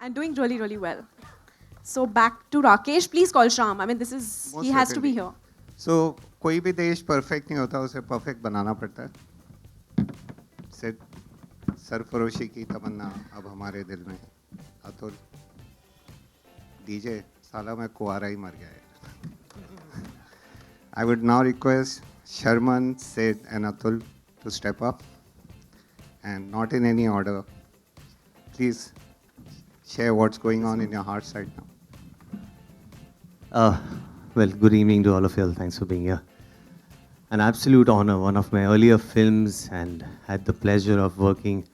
and doing really, really well. So back to Rakesh, please call Sham. I mean, this is, Most he has to be certainly. here. So कोई भी देश perfect नहीं होता, उसे perfect बनाना पड़ता है. सिर्फ सरफरोशी की तमन्ना अब हमारे दिल में. अतुल डीजे साला मैं कुआरा ही मर गया है. I would now request Sharman, Sid and Atul to step up, and not in any order. Please share what's going on in your hearts right now. Well, good evening to all of you. Thanks for being here. An absolute honor, one of my earlier films, and had the pleasure of working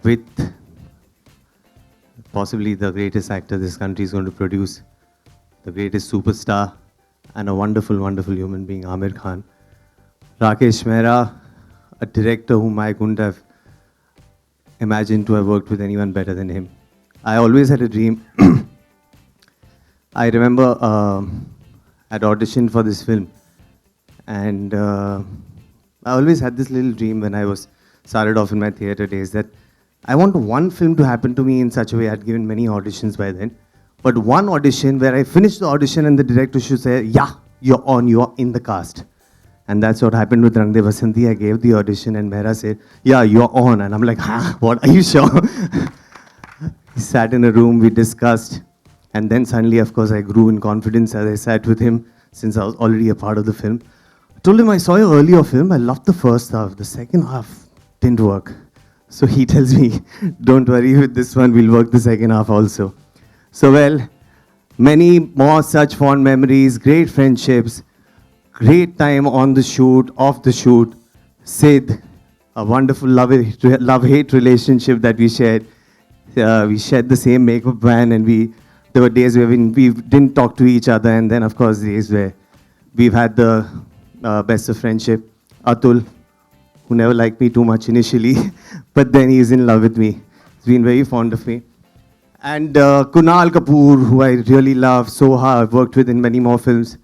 with possibly the greatest actor this country is going to produce, the greatest superstar, and a wonderful, wonderful human being, Amir Khan. Rakesh Mehra, a director whom I couldn't have imagined to have worked with anyone better than him. I always had a dream. I remember I'd auditioned for this film, and I always had this little dream when I was started off in my theatre days that I want one film to happen to me in such a way. I'd given many auditions by then, but one audition where I finished the audition and the director should say, "Yeah, you're on, you're in the cast." And that's what happened with Rang De Basanti. I gave the audition and Mehra said, "Yeah, you're on." And I'm like, "Huh? What? Are you sure?" He sat in a room, we discussed. And then suddenly, of course, I grew in confidence as I sat with him since I was already a part of the film. I told him, I saw your earlier film. I loved the first half. The second half didn't work. So he tells me, don't worry with this one. We'll work the second half also. So, well, many more such fond memories, great friendships, great time on the shoot, off the shoot. Sid, a wonderful love-hate relationship that we shared. We shared the same makeup van, and there were days where we didn't talk to each other, and then, of course, days where we've had the best of friendship. Atul, who never liked me too much initially, but then he's in love with me. He's been very fond of me. And Kunal Kapoor, who I really love, Soha, I've worked with in many more films.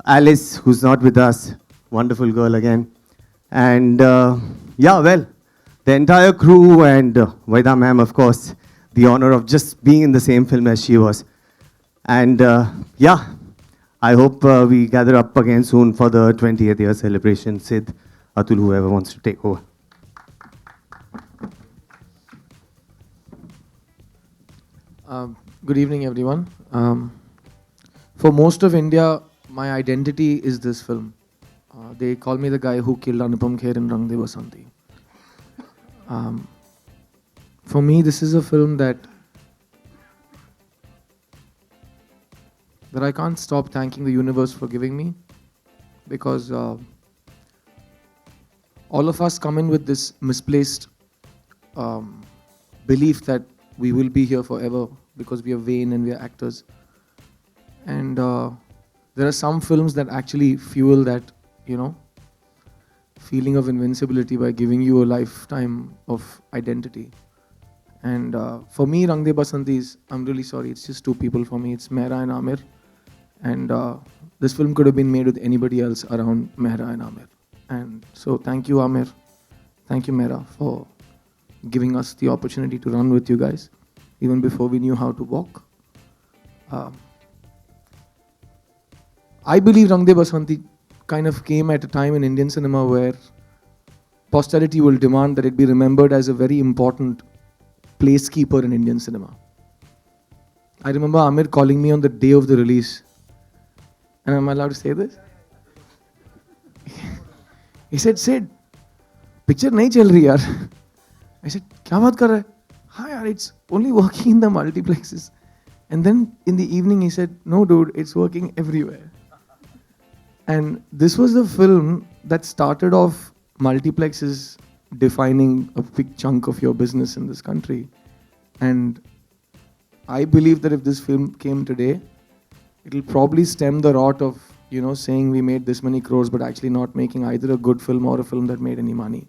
Alice, who's not with us, wonderful girl again. And yeah, well, the entire crew and Vaida ma'am, of course, the honor of just being in the same film as she was. And yeah, I hope we gather up again soon for the 20th year celebration. Sid, Atul, whoever wants to take over. Good evening, everyone. For most of India, my identity is this film. They call me the guy who killed Anupam Kher in Rang De Basanti. For me, this is a film that I can't stop thanking the universe for giving me, because all of us come in with this misplaced belief that we will be here forever because we are vain and we are actors. And there are some films that actually fuel that, feeling of invincibility by giving you a lifetime of identity. And for me, Rang De Basanti is, I'm really sorry, it's just two people for me. It's Mehra and Amir. And this film could have been made with anybody else around Mehra and Amir. And so thank you, Amir. Thank you, Mehra, for giving us the opportunity to run with you guys, even before we knew how to walk. I believe Rang De Basanti kind of came at a time in Indian cinema where posterity will demand that it be remembered as a very important placekeeper in Indian cinema. I remember Amir calling me on the day of the release. And am I allowed to say this? He said, "Sid, picture nahi chal rahi yaar." I said, "Kya baat kar raha hai?" "Haan yaar, it's only working in the multiplexes." And then in the evening he said, "No dude, it's working everywhere." And this was the film that started off multiplexes defining a big chunk of your business in this country. And I believe that if this film came today, it'll probably stem the rot of, saying we made this many crores but actually not making either a good film or a film that made any money.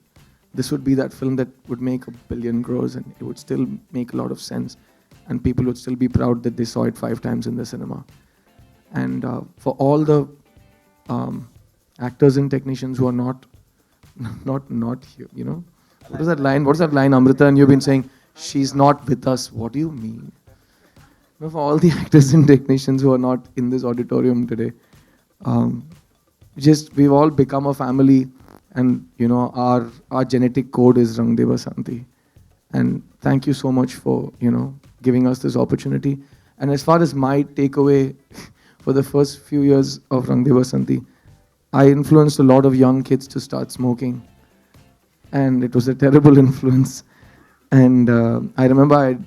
This would be that film that would make 1 billion crores, and it would still make a lot of sense. And people would still be proud that they saw it 5 times in the cinema. And for all the actors and technicians who are not here, What is that line? What's that line, Amrita? And you've been saying, "She's not with us." What do you mean? for all the actors and technicians who are not in this auditorium today. Um, just we've all become a family, and our genetic code is Rangdeva Santi. And thank you so much for giving us this opportunity. And as far as my takeaway for the first few years of Rangdeva Santi, I influenced a lot of young kids to start smoking, and it was a terrible influence. And I remember I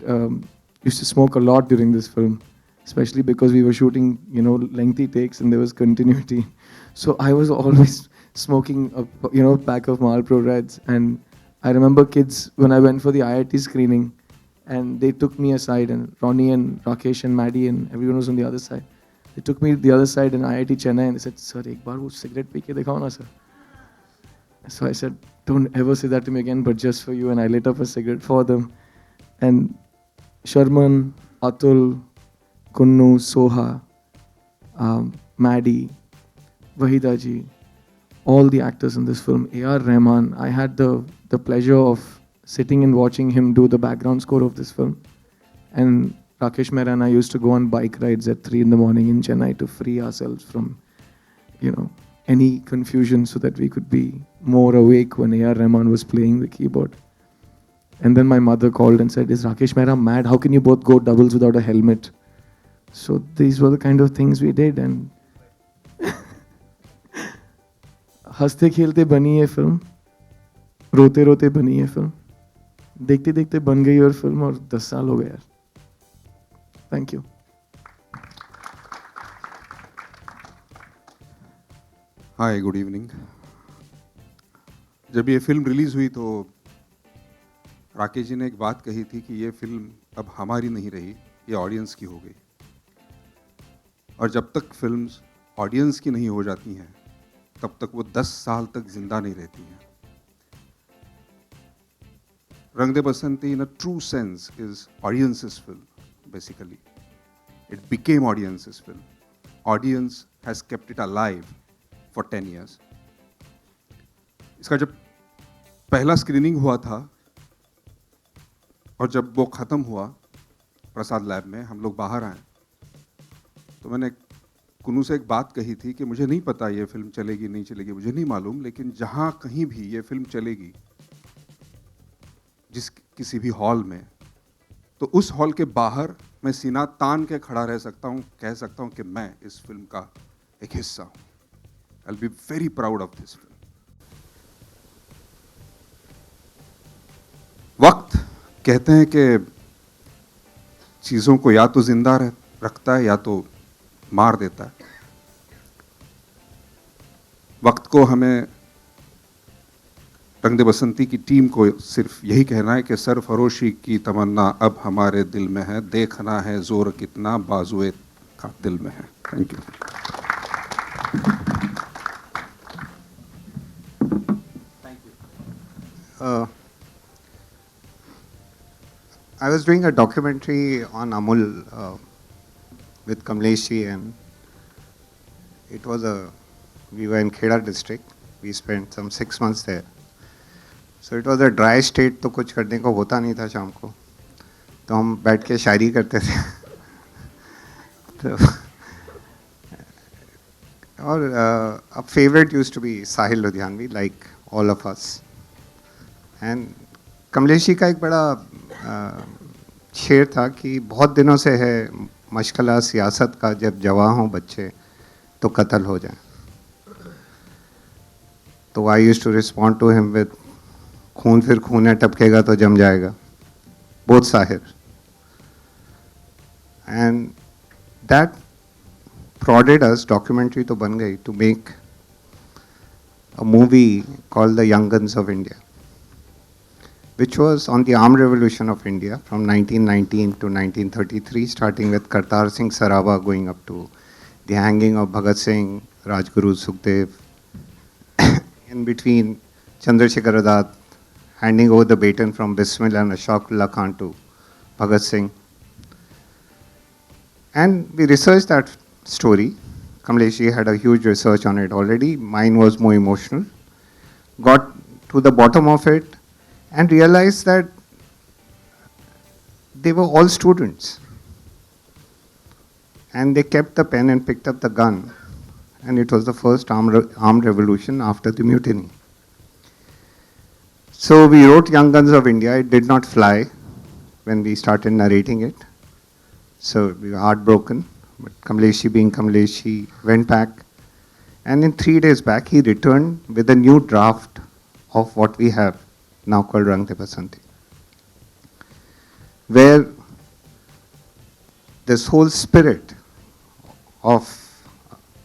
used to smoke a lot during this film, especially because we were shooting, lengthy takes and there was continuity. So I was always smoking a pack of Marlboro Reds. And I remember kids when I went for the IIT screening, and they took me aside, and Ronnie and Rakesh and Maddie and everyone was on the other side. They took me to the other side in IIT Chennai and they said, "Sir, ek baar wo cigarette pee ke dikhao na, sir." So I said, "Don't ever say that to me again, but just for you." And I lit up a cigarette for them. And Sharman, Atul, Kunnu, Soha, Maddie, Wahida ji, all the actors in this film, A.R. Rahman, I had the pleasure of sitting and watching him do the background score of this film. And Rakesh Mehra and I used to go on bike rides at 3 in the morning in Chennai to free ourselves from, any confusion so that we could be more awake when A.R. Rahman was playing the keyboard. And then my mother called and said, "Is Rakesh Mehra mad? How can you both go doubles without a helmet?" So these were the kind of things we did. And हंसते खेलते बनी ये film, रोते रोते बनी ये film, देखते देखते बन गई और फिल्म, और 10 साल हो गए यार. Thank you. Hi, good evening. जब ये फिल्म रिलीज हुई तो राकेश जी ने एक बात कही थी कि ये फिल्म अब हमारी नहीं रही, ये ऑडियंस की हो गई. और जब तक फिल्म्स ऑडियंस की नहीं हो जाती हैं तब तक वो 10 साल तक जिंदा नहीं रहती हैं. रंग दे बसंती in a true sense is audience's film. Basically, it became audience's film. Audience has kept it alive for 10 years. इसका जब पहला स्क्रीनिंग हुआ था और जब वो ख़त्म हुआ प्रसाद लैब में, हम लोग बाहर आए, तो मैंने कुनू से एक बात कही थी कि मुझे नहीं पता ये फिल्म चलेगी नहीं चलेगी, मुझे नहीं मालूम, लेकिन जहाँ कहीं भी ये फिल्म चलेगी, किसी भी हॉल में, तो उस हॉल के बाहर मैं सीना तान के खड़ा रह सकता हूँ, कह सकता हूँ कि मैं इस फिल्म का एक हिस्सा हूँ. I'll be very proud of this film. वक्त कहते हैं कि चीज़ों को या तो जिंदा रखता है या तो मार देता है. वक्त को हमें, रंग दे बसंती की टीम को सिर्फ यही कहना है कि सरफरोशी की तमन्ना अब हमारे दिल में है, देखना है जोर कितना बाजुए का दिल में है. Thank you. I was doing a documentary on Amul with Kamlesh ji, and we were in Kheda district. We spent some 6 months there. So it was a dry state, तो कुछ करने को होता नहीं था शाम को, तो हम बैठ के शायरी करते थे. तो और a favorite used to be Sahil Ludhianvi, like all of us. And Kamlesh ji का एक बड़ा शेर था कि बहुत दिनों से है मशगला सियासत का, जब जवां हों बच्चे तो कत्ल हो जाए. तो I used to respond to him with खून फिर खून है टपकेगा तो जम जाएगा, both Sahir. And that prodded us, documentary तो बन गई, to make a movie called The Young Guns of India, which was on the armed revolution of India from 1919 to 1933, starting with Kartar Singh Sarawa going up to the hanging of Bhagat Singh, Rajguru Sukhdev, in between Chandrasekhar Azad handing over the baton from Bismillah and Ashfaqullah Khan to Bhagat Singh. And we researched that story. Kamlesh ji had a huge research on it already. Mine was more emotional. Got to the bottom of it and realized that they were all students. and they kept the pen and picked up the gun, and it was the first armed revolution after the mutiny. So we wrote Young Guns of India. It did not fly when we started narrating it. So we were heartbroken. But Kamleshi, being Kamleshi, went back. And in 3 days back, he returned with a new draft of what we have now called Rang De Basanti, where this whole spirit of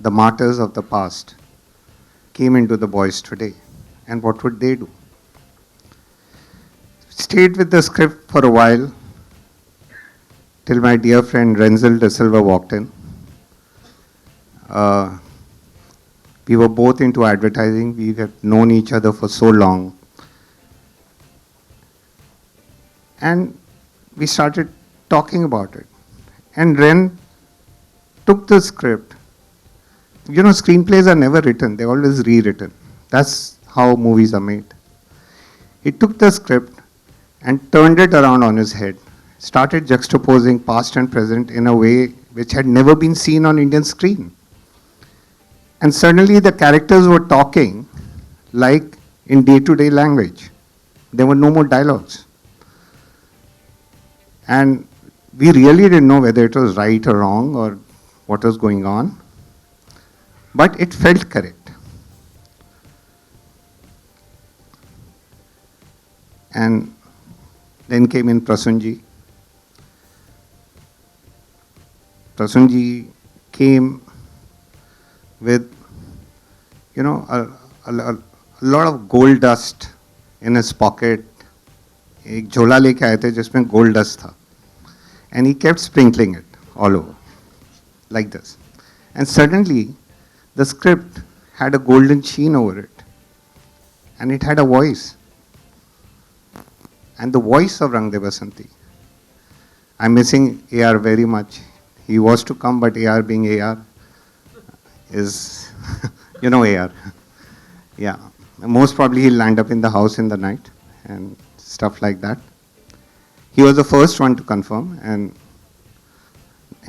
the martyrs of the past came into the boys today. And what would they do? Stayed with the script for a while till my dear friend Renzel De Silva walked in. We were both into advertising. We have known each other for so long. And we started talking about it. And Ren took the script. You know, screenplays are never written, they're always rewritten. That's how movies are made. He took the script and turned it around on his head, started juxtaposing past and present in a way which had never been seen on Indian screen. And suddenly the characters were talking like in day-to-day language. There were no more dialogues. And we really didn't know whether it was right or wrong or what was going on, but it felt correct. And then came in Prasunji. Prasunji came with, you know, a lot of gold dust in his pocket. एक झोला लेके आए थे जिसमें gold dust था. And he kept sprinkling it all over, like this. And suddenly, the script had a golden sheen over it. And it had a voice. And the voice of Rang De Basanti. I'm missing AR very much. He was to come, but AR being AR is, you know AR. Yeah. Most probably he'll land up in the house in the night and stuff like that. He was the first one to confirm, and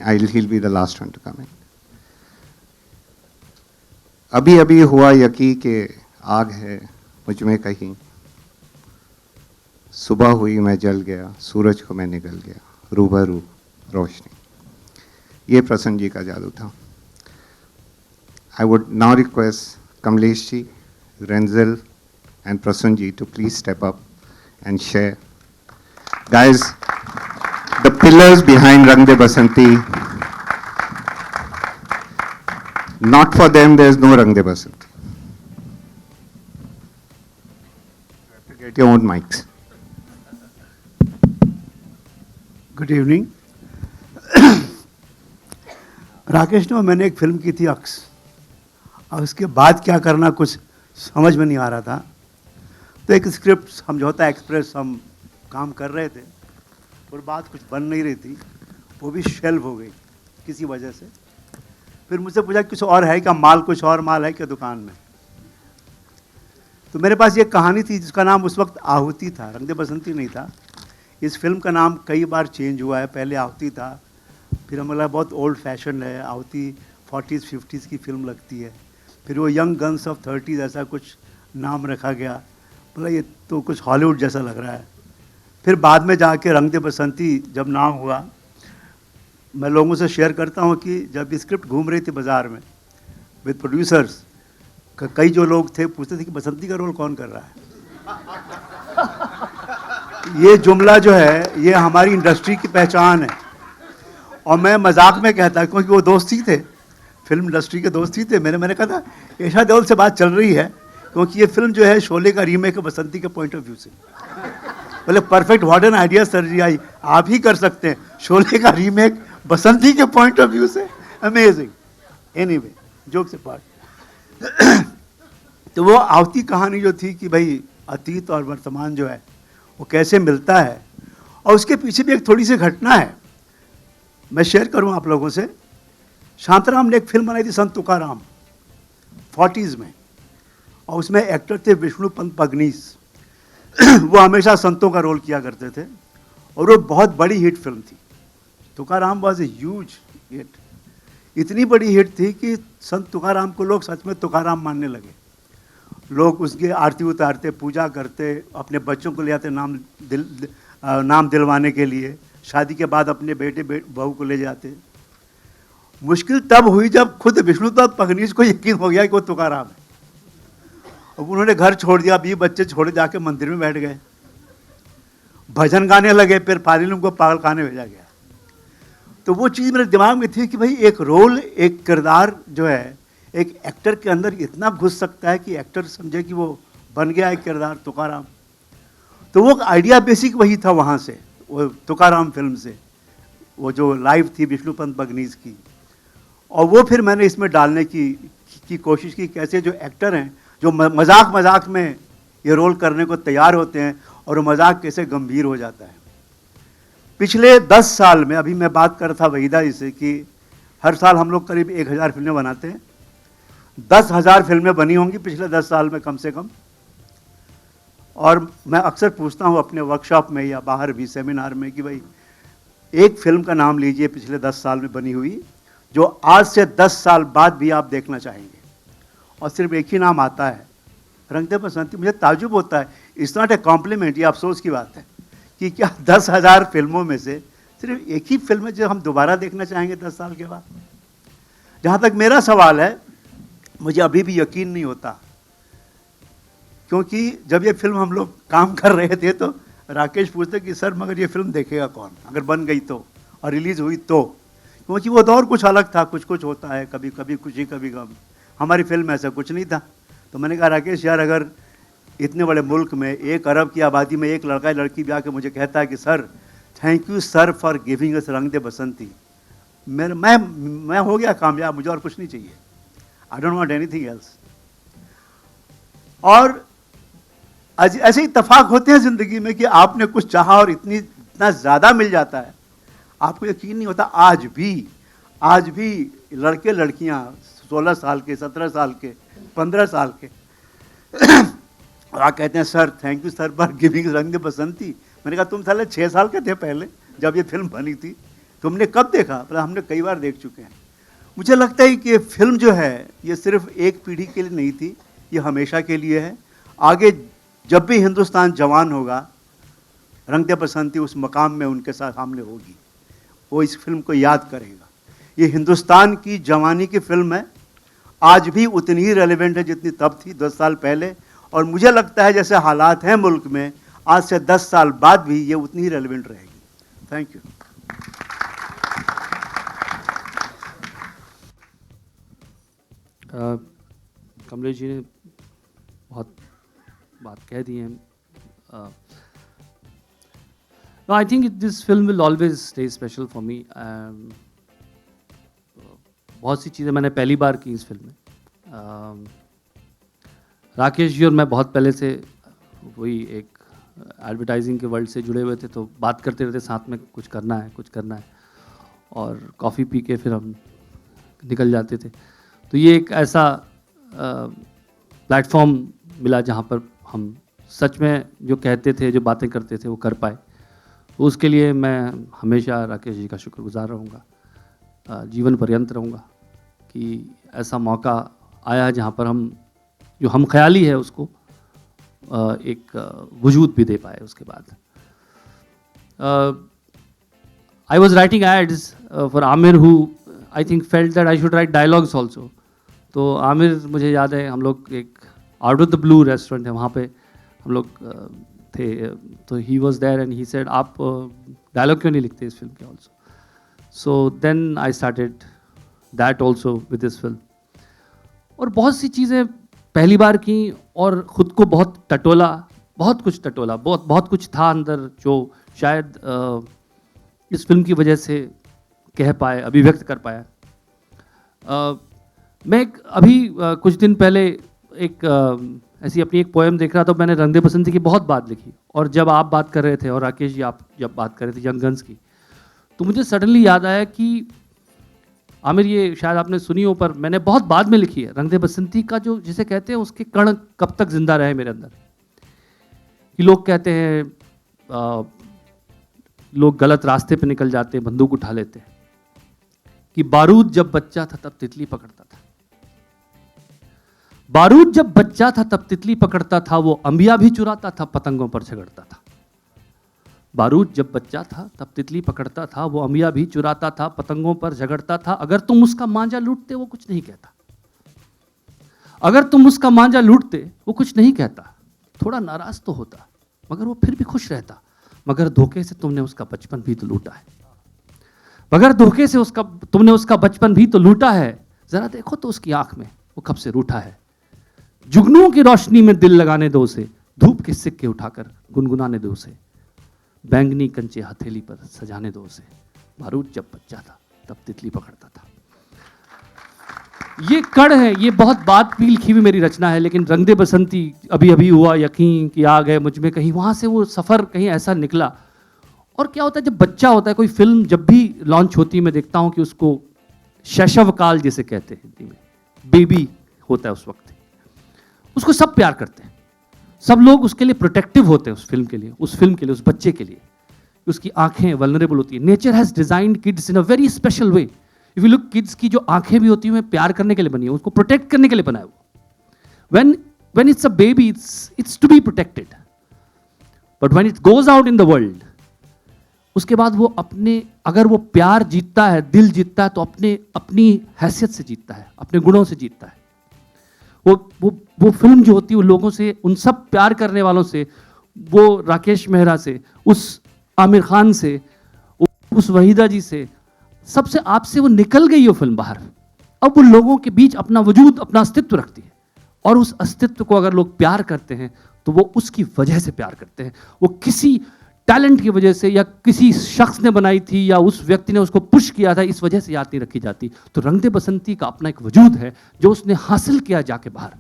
he'll be the last one to come in. अभी अभी हुआ यकी के आग है मुझ में कहीं, सुबह हुई मैं जल गया, सूरज को मैं निगल गया, रूबरू रोशनी. ये प्रसन्न जी का जादू था. I would now request Kamlesh ji, Renzel and Prasun ji to please step up and share. Guys, the pillars behind Rang De Basanti, not for them there is no Rang De Basanti. You have to get your own mics. Good evening. Rakesh ने और मैंने एक film की थी अक्स, और उसके बाद क्या करना कुछ समझ में नहीं आ रहा था. तो एक स्क्रिप्ट समझौता एक्सप्रेस हम काम कर रहे थे और बात कुछ बन नहीं रही थी, वो भी शेल्व हो गई किसी वजह से. फिर मुझसे पूछा कुछ और है क्या माल, कुछ और माल है क्या दुकान में. तो मेरे पास ये कहानी थी जिसका नाम उस वक्त आहुति था, रंग दे बसंती नहीं था. इस फिल्म का नाम कई बार चेंज हुआ है, पहले आहुति था, फिर हमें लगा बहुत ओल्ड फैशन है, आहुति 40s 50s की फिल्म लगती है, फिर वो यंग गन्स ऑफ 30s ऐसा कुछ नाम रखा गया. बोला ये तो कुछ हॉलीवुड जैसा लग रहा है. फिर बाद में जाके रंग दे बसंती जब नाम हुआ, मैं लोगों से शेयर करता हूँ कि जब स्क्रिप्ट घूम रही थी बाज़ार में विद प्रोड्यूसर्स, कई जो लोग थे पूछते थे कि बसंती का रोल कौन कर रहा है. ये जुमला जो है ये हमारी इंडस्ट्री की पहचान है. और मैं मजाक में कहता क्योंकि वो दोस्त ही थे, फिल्म इंडस्ट्री के दोस्त ही थे. मैंने कहा था ईशा देओल से बात चल रही है क्योंकि ये फिल्म जो है शोले का रीमेक है बसंती के पॉइंट ऑफ व्यू से. बोले perfect, what an idea sir ji, आई आप ही कर सकते हैं शोले का रीमेक बसंती के पॉइंट ऑफ व्यू से. अमेजिंग. एनीवे, जोक से पार्ट. तो वो आहुति कहानी जो थी कि भाई अतीत और वर्तमान जो है वो कैसे मिलता है, और उसके पीछे भी एक थोड़ी सी घटना है, मैं शेयर करूं आप लोगों से. शांताराम ने एक फिल्म बनाई थी संत तुकाराम 40s में, और उसमें एक्टर थे विष्णु पंत पगनीस. वो हमेशा संतों का रोल किया करते थे और वो बहुत बड़ी हिट फिल्म थी. Tukaram was a huge hit. इतनी बड़ी हिट थी कि संत तुकाराम को लोग सच में तुकाराम मानने लगे। लोग उसकी आरती उतारते, पूजा करते, अपने बच्चों को ले आते नाम दिलवाने के लिए, शादी के बाद अपने बेटे बहू को ले जाते। मुश्किल तब हुई जब खुद विष्णुदत्त पगनीश को यकीन हो गया कि वो तुकाराम है। अब उन्होंने घर छोड़ दिया, 20 बच्चे छोड़े, जाके मंदिर में बैठ गए, भजन गाने लगे, फिर फाइनली उनको पागल खाने भेजा गया। तो वो चीज़ मेरे दिमाग में थी कि भाई एक रोल, एक किरदार जो है एक एक्टर के अंदर इतना घुस सकता है कि एक्टर समझे कि वो बन गया एक किरदार तुकाराम। तो वो आइडिया बेसिक वही था वहाँ से, वो तुकाराम फिल्म से, वो जो लाइव थी विष्णुपंत बगनीस की। और वो फिर मैंने इसमें डालने की कोशिश की, कैसे जो एक्टर हैं जो मजाक में ये रोल करने को तैयार होते हैं और वो मजाक कैसे गंभीर हो जाता है। पिछले 10 साल में, अभी मैं बात कर रहा था वहीदा जी से कि हर साल हम लोग करीब 1000 फिल्में बनाते हैं, 10,000 फिल्में बनी होंगी पिछले 10 साल में कम से कम। और मैं अक्सर पूछता हूँ अपने वर्कशॉप में या बाहर भी सेमिनार में कि भाई एक फिल्म का नाम लीजिए पिछले 10 साल में बनी हुई जो आज से 10 साल बाद भी आप देखना चाहेंगे, और सिर्फ एक ही नाम आता है, रंग दे बसंती। मुझे ताजुब होता है, इट्स नॉट ए कॉम्प्लीमेंट, ये अफसोस की बात है कि क्या 10,000 फिल्मों में से सिर्फ एक ही फिल्म है जो हम दोबारा देखना चाहेंगे 10 साल के बाद। जहाँ तक मेरा सवाल है, मुझे अभी भी यकीन नहीं होता, क्योंकि जब ये फिल्म हम लोग काम कर रहे थे तो राकेश पूछते कि सर मगर ये फिल्म देखेगा कौन अगर बन गई तो और रिलीज हुई तो, क्योंकि वो दौर कुछ अलग था, कुछ कुछ होता है, कभी कभी खुशी कभी गम। हमारी फिल्म ऐसा कुछ नहीं था। तो मैंने कहा राकेश यार, अगर इतने बड़े मुल्क में 1 अरब की आबादी में एक लड़का लड़की भी आके मुझे कहता है कि sir thank you sir for giving us रंग दे बसंती, मैं हो गया कामयाब, मुझे और कुछ नहीं चाहिए। I don't want anything else. और ऐसे इत्तेफाक होते हैं जिंदगी में कि आपने कुछ चाहा और इतना ज्यादा मिल जाता है, आपको यकीन नहीं होता। आज भी लड़के लड़कियां 16 साल के, 17 साल के, 15 साल के और आप कहते हैं sir thank you sir for giving रंग दे बसंती। मैंने कहा तुम साले 6 साल के थे पहले जब ये फिल्म बनी थी, तुमने कब देखा? मतलब हमने कई बार देख चुके हैं। मुझे लगता है कि ये फिल्म जो है ये सिर्फ एक पीढ़ी के लिए नहीं थी, ये हमेशा के लिए है। आगे जब भी हिंदुस्तान जवान होगा, रंग दे बसंती उस मकाम में उनके साथ सामने होगी, वो इस फिल्म को याद करेगा। ये हिंदुस्तान की जवानी की फिल्म है, आज भी उतनी ही रेलेवेंट है जितनी तब थी 10 साल पहले। और मुझे लगता है जैसे हालात हैं मुल्क में, आज से 10 साल बाद भी ये उतनी ही रेलेवेंट रहेगी। Thank you. कमलेश जी ने बहुत बात कह दी है। No, I think this film will always stay special for me. बहुत सी चीज़ें मैंने पहली बार की इस फिल्म में। राकेश जी और मैं बहुत पहले से वही एक एडवर्टाइजिंग के वर्ल्ड से जुड़े हुए थे, तो बात करते रहते साथ में कुछ करना है, और कॉफ़ी पी के फिर हम निकल जाते थे। तो ये एक ऐसा प्लेटफॉर्म मिला जहाँ पर हम सच में जो कहते थे, जो बातें करते थे वो कर पाए। तो उसके लिए मैं हमेशा राकेश जी का शुक्रगुजार रहूँगा, जीवन पर्यंत रहूँगा कि ऐसा मौका आया जहाँ पर हम जो हम ख्याली है उसको एक वजूद भी दे पाए। उसके बाद I was writing ads for Aamir who I think felt that I should write dialogues also. तो आमिर, मुझे याद है हम लोग एक out of the blue restaurant है, वहाँ पे हम लोग थे, तो he was there and he said आप डायलॉग क्यों नहीं लिखते इस फिल्म के also. So then I started that also with this film. और बहुत सी चीज़ें पहली बार की और ख़ुद को बहुत टटोला, बहुत कुछ था अंदर जो शायद इस फिल्म की वजह से कह पाए, अभिव्यक्त कर पाया। मैं अभी कुछ दिन पहले ऐसी अपनी एक पोएम देख रहा था, मैंने रंग दे बसंती की बहुत बात लिखी, और जब आप बात कर रहे थे और राकेश जी आप जब बात कर रहे थे यंग गन्स की, तो मुझे सडनली याद आया कि आमिर, ये शायद आपने सुनी हो पर मैंने बहुत बाद में लिखी है। रंग दे बसंती का जो जिसे कहते हैं उसके कण कब तक जिंदा रहे मेरे अंदर, कि लोग कहते हैं लोग गलत रास्ते पे निकल जाते हैं, बंदूक उठा लेते हैं, कि बारूद जब बच्चा था तब तितली पकड़ता था। बारूद जब बच्चा था तब तितली पकड़ता था, वो अंबिया भी चुराता था, पतंगों पर झगड़ता था। बारूद जब बच्चा था तब तितली पकड़ता था, वो अंबिया भी चुराता था, पतंगों पर झगड़ता था। अगर तुम उसका मांझा लूटते वो कुछ नहीं कहता। अगर तुम उसका मांझा लूटते वो कुछ नहीं कहता। थोड़ा नाराज तो होता मगर वो फिर भी खुश रहता। मगर धोखे से तुमने उसका बचपन भी तो लूटा है। मगर धोखे से तुमने उसका बचपन भी तो लूटा है। जरा देखो तो उसकी आंख में वो कब से रूठा है। जुगनुओं की रोशनी में दिल लगाने दो उसे, धूप के सिक्के उठाकर गुनगुनाने दो उसे, बैंगनी कंचे हथेली पर सजाने दो उसे। बारूद जब बच्चा था तब तितली पकड़ता था। ये कड़ है, ये बहुत बात भी लिखी हुई मेरी रचना है, लेकिन रंग दे बसंती अभी अभी हुआ यकीन कि आ गए मुझ में कहीं, वहां से वो सफर कहीं ऐसा निकला। और क्या होता है जब बच्चा होता है, कोई फिल्म जब भी लॉन्च होती है मैं देखता हूं कि उसको शैशव काल जिसे कहते हैं हिंदी में, बेबी होता है उस वक्त, उसको सब प्यार करते हैं, सब लोग उसके लिए प्रोटेक्टिव होते हैं, उस फिल्म के लिए, उस बच्चे के लिए। उसकी आंखें वल्नरेबल होती है। Nature has designed kids in a very special way. If you look, kids की जो आंखें भी होती हैं प्यार करने के लिए बनी है, उसको प्रोटेक्ट करने के लिए बना है वो। when it's a baby, it's to be protected, but when it goes out in the world, उसके बाद वो अपने, अगर वो प्यार जीतता है, दिल जीतता है, तो अपनी हैसियत से जीतता है, अपने गुणों से जीतता है। वो फिल्म जो होती है वो लोगों से, उन सब प्यार करने वालों से, वो राकेश मेहरा से, उस आमिर खान से, उस वहीदा जी से, सबसे आपसे वो निकल गई वो फिल्म बाहर। अब वो लोगों के बीच अपना वजूद, अपना अस्तित्व रखती है, और उस अस्तित्व को अगर लोग प्यार करते हैं तो वो उसकी वजह से प्यार करते हैं। वो किसी टैलेंट की वजह से या किसी शख्स ने बनाई थी या उस व्यक्ति ने उसको पुश किया था, इस वजह से याद नहीं रखी जाती। तो रंग दे बसंती का अपना एक वजूद है जो उसने हासिल किया जाके बाहर।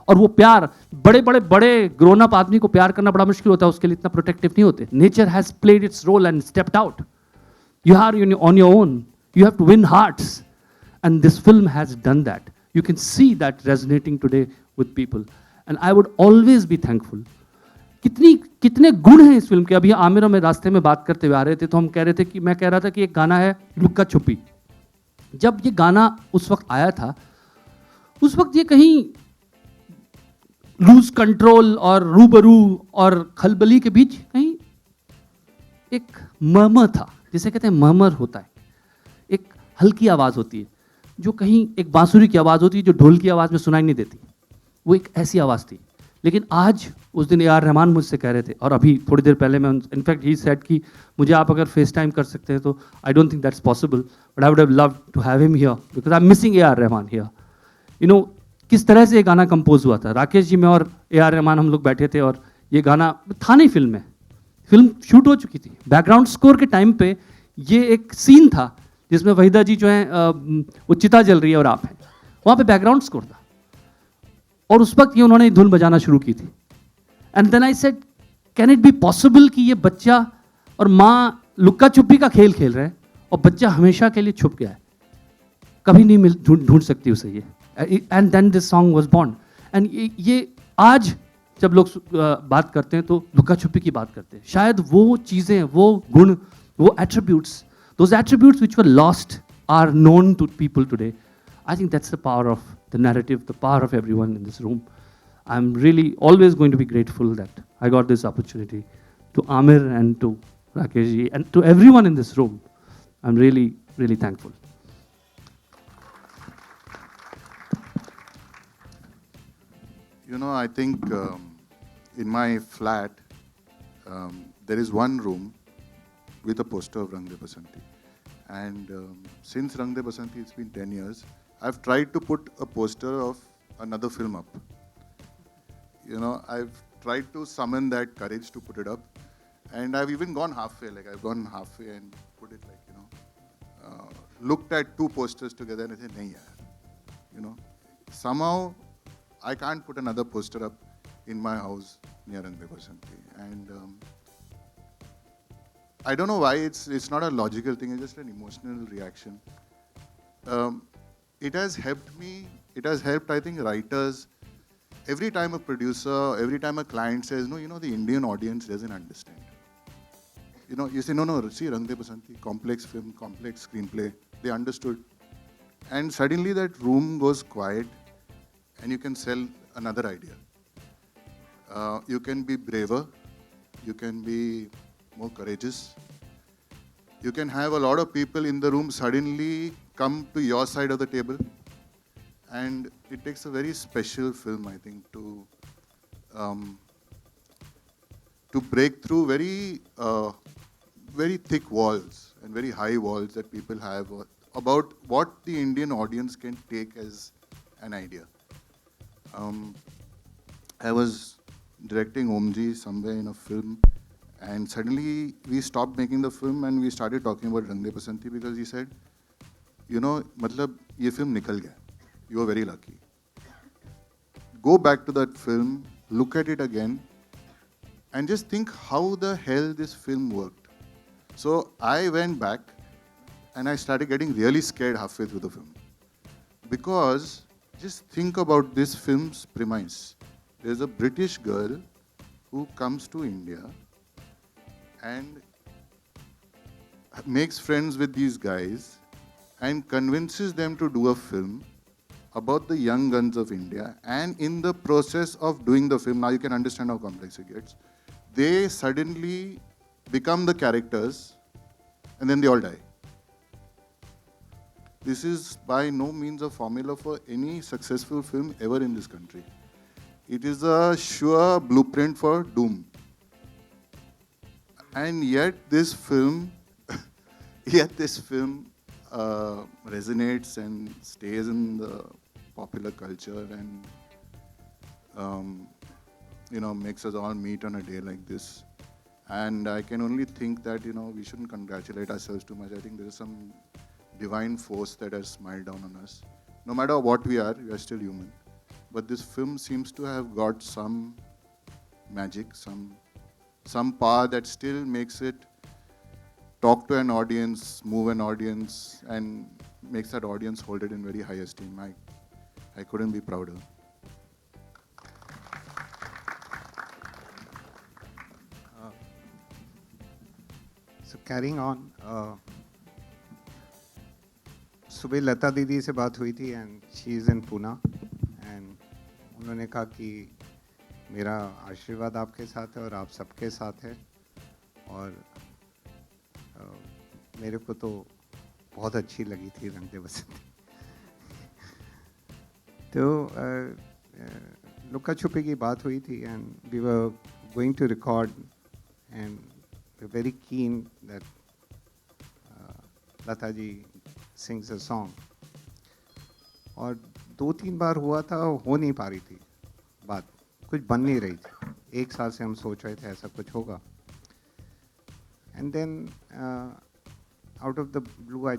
और वो प्यार, बड़े ग्रोन अप आदमी को प्यार करना बड़ा मुश्किल होता है, उसके लिए इतना प्रोटेक्टिव नहीं होते। Nature has played its role and stepped out. You are on your own, you have to win hearts, and this film has done that. You can see that resonating today with people, and I would always be thankful. कितने गुण हैं इस film के। अभी आमिर और मैं रास्ते में बात करते हुए आ रहे थे तो हम कह रहे थे कि मैं कह रहा था कि एक गाना है लुक्का छुपी। जब ये गाना उस वक्त आया था, उस वक्त ये कहीं लूज कंट्रोल और रूबरू और खलबली के बीच कहीं एक मर्मर था, जिसे कहते हैं मर्मर होता है, एक हल्की आवाज़ होती है जो कहीं एक बांसुरी की आवाज़ होती है जो ढोल की आवाज़ में सुनाई नहीं देती। वो एक ऐसी आवाज़ थी। लेकिन आज, उस दिन ए.आर. रहमान मुझसे कह रहे थे, और अभी थोड़ी देर पहले मैं, इनफैक्ट ही सेड कि मुझे आप अगर फेस टाइम कर सकते हैं तो I don't think that's possible, but I would have loved to have him here because I am missing A R. Rahman here. You know किस तरह से ये गाना कंपोज हुआ था। राकेश जी, मैं और ए.आर. रहमान हम लोग बैठे थे और ये गाना था नहीं फिल्म में, फिल्म शूट हो चुकी थी। बैकग्राउंड स्कोर के टाइम पे ये एक सीन था जिसमें वहीदा जी जो है वो चिता जल रही है और आप हैं, वहाँ पे बैकग्राउंड स्कोर था, और उस वक्त ये उन्होंने धुन बजाना शुरू की थी। And then I said, can it be possible कि ये बच्चा और माँ लुक्का छुपी का खेल खेल रहे हैं और बच्चा हमेशा के लिए छुप गया है, कभी नहीं ढूंढ सकती उसे ये। And then this song was born. एंड ये आज जब लोग बात करते हैं तो लुक्का छुपी की बात करते हैं। शायद वो चीज़ें, वो गुण, वो attributes, those attributes which were lost are known to people today. I think that's the power of the narrative, the power of everyone in this room. I'm really always going to be grateful that I got this opportunity. To Amir and to Rakesh ji and to everyone in this room, I'm really, really thankful. You know, I think in my flat, there is one room with a poster of Rang De Basanti. And since Rang De Basanti, it's been 10 years, I've tried to put a poster of another film up. You know, I've tried to summon that courage to put it up. And I've even gone halfway, like I've gone halfway and put it like, you know, looked at two posters together and I said, nahi yaar. You know, somehow I can't put another poster up in my house near Rang De Basanti. And I don't know why it's not a logical thing, it's just an emotional reaction. It has helped me, it has helped, I think, writers. Every time a producer, every time a client says, no, you know, the Indian audience doesn't understand. You know, you say, no, see, Rang De Basanti, complex film, complex screenplay, they understood. and suddenly that room goes quiet and you can sell another idea. You can be braver, you can be more courageous, you can have a lot of people in the room suddenly come to your side of the table, and it takes a very special film, I think, um, to break through very thick walls and very high walls that people have about what the Indian audience can take as an idea. I was directing Omji somewhere in a film, and suddenly we stopped making the film and we started talking about Rang De Basanti because he said, you know, matlab, ye film nikal gaya. You were very lucky. Go back to that film, look at it again, and just think how the hell this film worked. So I went back and I started getting really scared halfway through the film. Because just think about this film's premise. There's a British girl who comes to India and makes friends with these guys and convinces them to do a film about the young guns of India. And in the process of doing the film, now you can understand how complex it gets, they suddenly become the characters and then they all die. This is by no means a formula for any successful film ever in this country. It is a sure blueprint for doom. And yet this film, resonates and stays in the popular culture and makes us all meet on a day like this. And I can only think that we shouldn't congratulate ourselves too much. I think there is some divine force that has smiled down on us. No matter what we are still human. But this film seems to have got some magic, some power that still makes it talk to an audience, move an audience, and makes that audience hold it in very high esteem. I couldn't be prouder. So carrying on, सुबह लता दीदी से बात हुई थी and she is in Poona and उन्होंने कहा कि मेरा आशीर्वाद आपके साथ है और आप सबके साथ है और मेरे को तो बहुत अच्छी लगी थी रंग दे बसंती। तो लुका छुपी की बात हुई थी and we were going to record and very keen that Lata ji sings a song और 2-3 बार हुआ था, हो नहीं पा रही थी बात, कुछ बन नहीं रही थी। 1 साल से हम सोच रहे थे ऐसा कुछ होगा and then out of the blue I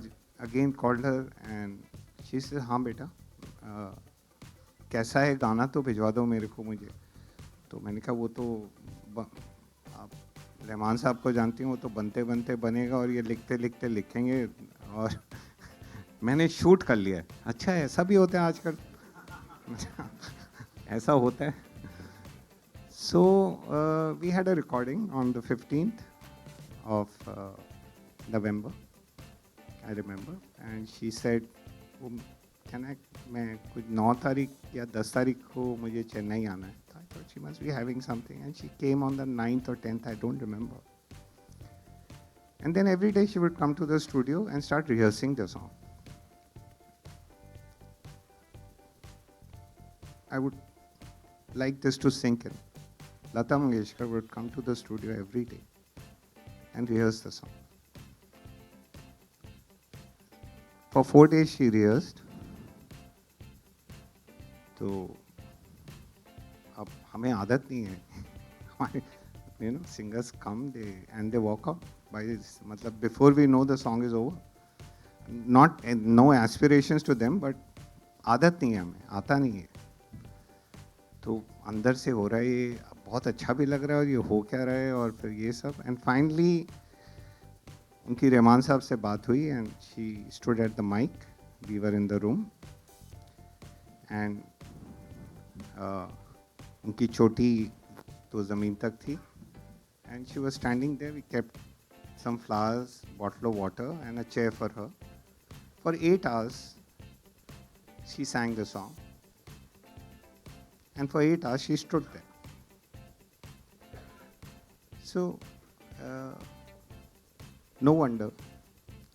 again called her and she say हाँ बेटा कैसा है गाना तो भिजवा दो मेरे को मुझे। तो मैंने कहा वो तो आप रहमान साहब को जानती हूँ, वो तो बनते बनते बनेगा और ये लिखते लिखते लिखेंगे और मैंने शूट कर लिया है। अच्छा ऐसा भी होता है आजकल ऐसा होता है। So we had a recording on the 15th of November, I remember, and she said can I मैं कुछ 9 तारीख या 10 तारीख को मुझे चेन्नई आना है। I thought she must be having something and she came on the 9th or 10th, I don't remember. And then every day she would come to the studio and start rehearsing the song. I would like this to sink in. Lata Mangeshkar would come to the studio every day and rehearse the song. For 4 days she rehearsed. तो अब हमें आदत नहीं है हमारे singers come and they walk out by this, मतलब before we know the song is over. Not no aspirations to them, but आदत नहीं है हमें, आता नहीं है। तो अंदर से हो रहा है ये, बहुत अच्छा भी लग रहा है और ये हो क्या रहा है और फिर ये सब एंड फाइनली उनकी रहमान साहब से बात हुई and she stood at the mic, we were in the room and उनकी चोटी तो ज़मीन तक थी and she was standing there, we kept some flowers, bottle of water and a chair for her for 8 hours she sang the song. And for 8 hours, she stood there. So, no wonder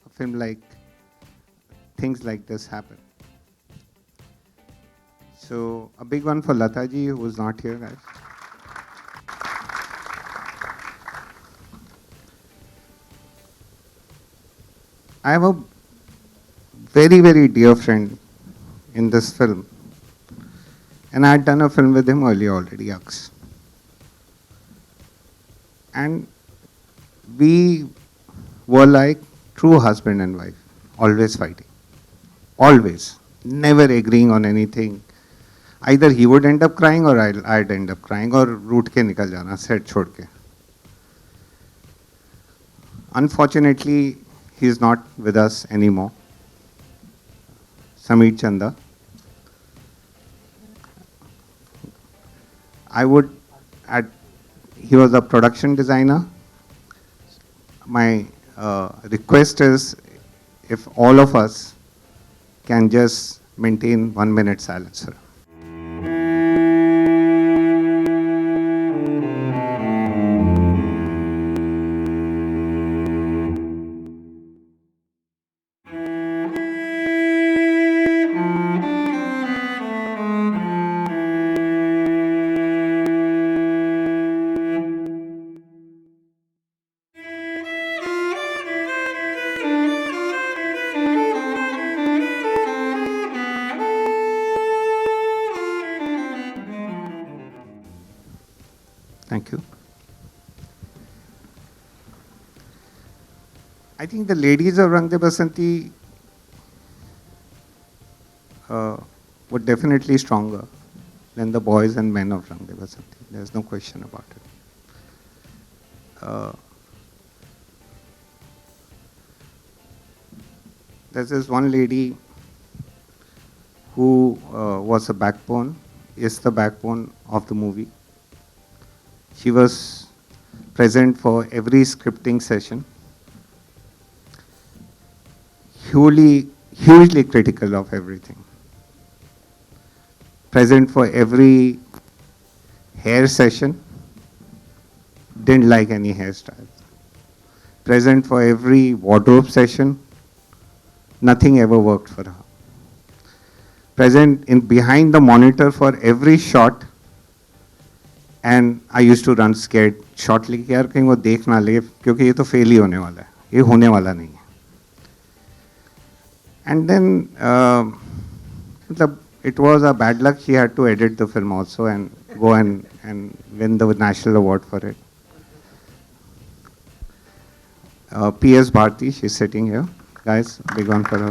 a film like things like this happen. So, a big one for Lataji, who is not here, guys. I have a very, very dear friend in this film. And I had done a film with him earlier already, Yaks. And we were like true husband and wife, always fighting. Always. Never agreeing on anything. Either he would end up crying or I'd end up crying or root ke nikal jana, set chhod ke. Unfortunately, he is not with us anymore. Sameer Chanda. He was a production designer. My request is if all of us can just maintain 1 minute silence, sir. Thank you. I think the ladies of Rang De Basanti were definitely stronger than the boys and men of Rang De Basanti. There's no question about it. There's this one lady who was a backbone, is the backbone of the movie. She was present for every scripting session, hugely critical of everything. Present for every hair session, didn't like any hairstyle. Present for every wardrobe session, nothing ever worked for her. Present in behind the monitor for every shot, and I used to run scared shortly कि यार कहीं वो देख ना ले क्योंकि ये तो फेल ही होने वाला है, ये होने वाला नहीं है. And then it was a bad luck. She had to edit the film also and go and win the national award for it. P.S. Bharti, she's sitting here. Guys, big one for her.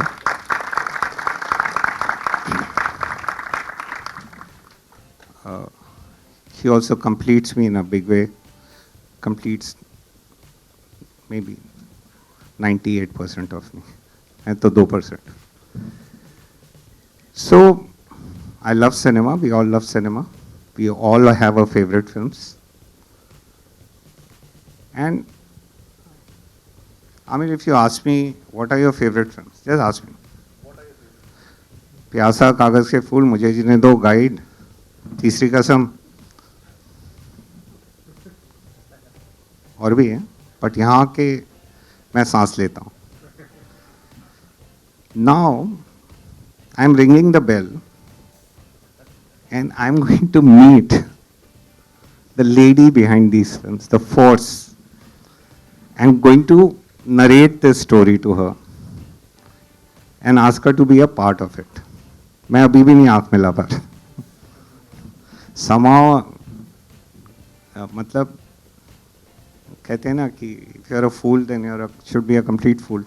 She also completes me in a big way. Completes maybe 98% of me. And to 2%. So, I love cinema. We all love cinema. We all have our favorite films. And I mean, if you ask me, what are your favorite films? Just ask me. प्यासा, कागज के फूल, मुझे जीने दो, guide, तीसरी कसम, और भी है, बट यहाँ के मैं सांस लेता हूँ. Now, I'm ringing the bell, and I'm going to meet the lady behind these films, the force. I'm going to narrate this story to her and ask her to be a part of it. मैं अभी भी नहीं आँख मिला पर somehow मतलब कहते हैं ना कि if you're a fool then should be a complete fool.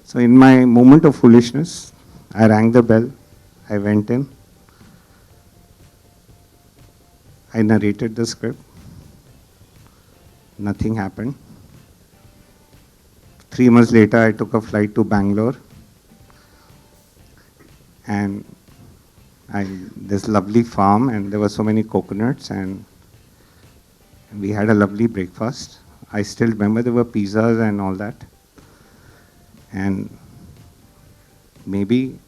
So in my moment of foolishness, I rang the bell, I went in, I narrated the script, nothing happened. 3 months later, I took a flight to Bangalore, and this lovely farm, and there were so many coconuts, and we had a lovely breakfast. I still remember there were pizzas and all that. And maybe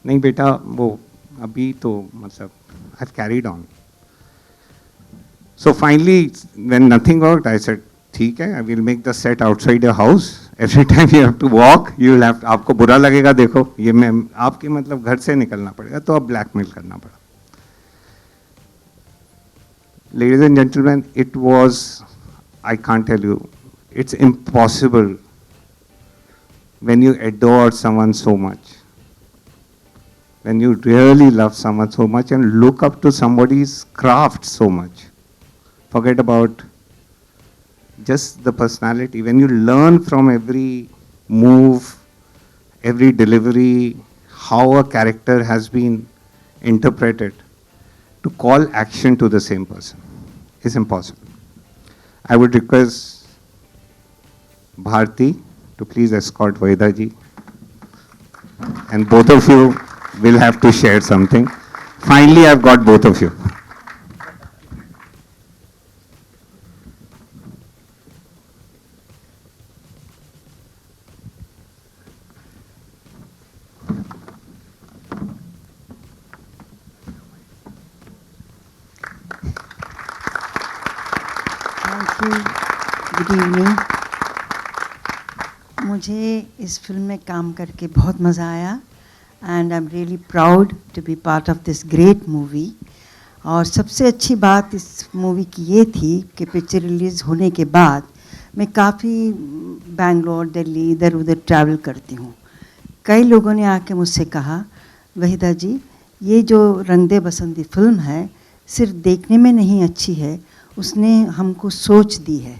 नहीं बेटा वो अभी तो मतलब I have carried on. So finally, when nothing worked, I said, ठीक है, I will make the set outside your house. Every time you have to walk, you will have. आपको बुरा लगेगा देखो, ये मैं आपके मतलब घर से निकलना पड़ेगा, तो अब blackmail करना पड़ा. Ladies and gentlemen, it was, I can't tell you, it's impossible when you adore someone so much, when you really love someone so much and look up to somebody's craft so much. Forget about just the personality. When you learn from every move, every delivery, how a character has been interpreted, to call action to the same person is impossible. I would request Bharti to please escort Vaida ji. And both of you will have to share something. Finally, I've got both of you. Thank you. Good evening. मुझे इस film में काम करके बहुत मज़ा आया and I am really proud to be part of this great movie. और सबसे अच्छी बात इस मूवी की ये थी कि पिक्चर रिलीज़ होने के बाद मैं काफ़ी बेंगलोर, दिल्ली, इधर उधर ट्रैवल करती हूँ. कई लोगों ने आके मुझसे कहा, वहीदा जी ये जो रंग दे बसंती फिल्म है सिर्फ देखने में नहीं अच्छी है, उसने हमको सोच दी है.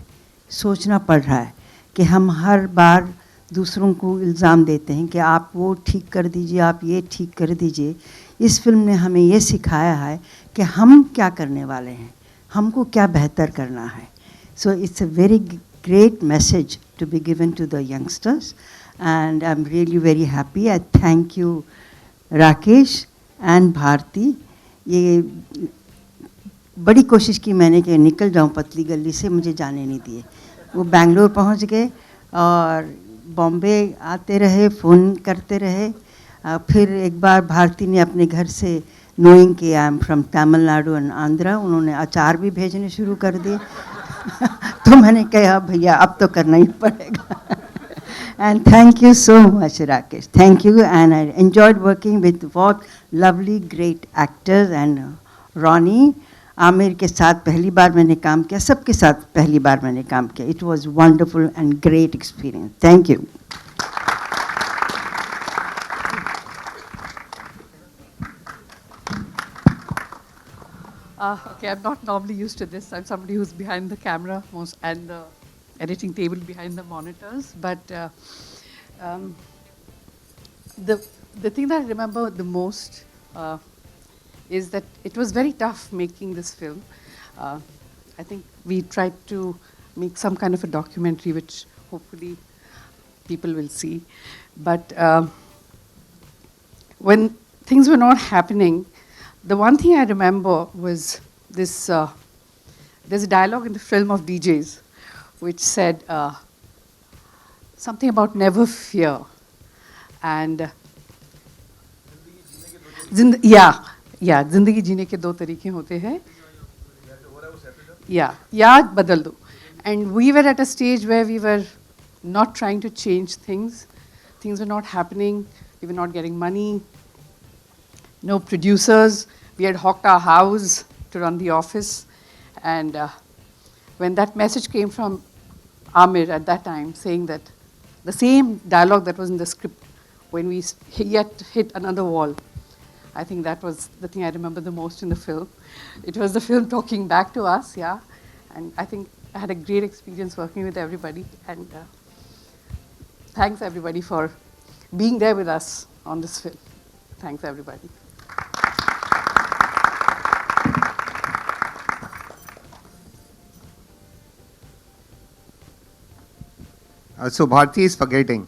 सोचना पड़ रहा है कि हम हर बार दूसरों को इल्ज़ाम देते हैं कि आप वो ठीक कर दीजिए, आप ये ठीक कर दीजिए. इस फिल्म ने हमें ये सिखाया है कि हम क्या करने वाले हैं, हमको क्या बेहतर करना है. So it's a very great message to be given to the youngsters and I am really very happy. I thank you Rakesh and Bharti. ये बड़ी कोशिश की मैंने कि निकल जाऊं पतली गली से, मुझे जाने नहीं दिए. वो बेंगलोर पहुंच गए और बॉम्बे आते रहे, फ़ोन करते रहे. फिर एक बार भारती ने अपने घर से, नोइंग कि I am from Tamil Nadu and Andhra, उन्होंने अचार भी भेजने शुरू कर दिए. तो मैंने कहा भैया अब तो करना ही पड़ेगा. And thank you so much, Rakesh. Thank you, and I enjoyed working with both lovely, great actors and Ronnie. Aamir के साथ पहली बार मैंने काम किया, सबके साथ पहली बार मैंने काम किया. It was wonderful and great experience. Thank you. Okay, I'm not normally used to this. I'm somebody who's behind the camera most and the editing table behind the monitors. But the thing that I remember the most is that it was very tough making this film. I think we tried to make some kind of a documentary, which hopefully people will see. But when things were not happening, the one thing I remember was this, there's a dialogue in the film of DJs which said something about never fear. And जिंदगी जीने के दो तरीके होते हैं. या बदल दो. And we were at a stage where we were not trying to change things. Things were not happening. We were not getting money. No producers. We had hawked our house to run the office. And when that message came from Amir at that time, saying that the same dialogue that was in the script, when we yet hit another wall, I think that was the thing I remember the most in the film. It was the film talking back to us, yeah. And I think I had a great experience working with everybody. And thanks everybody for being there with us on this film. Thanks everybody. So Bharti is forgetting.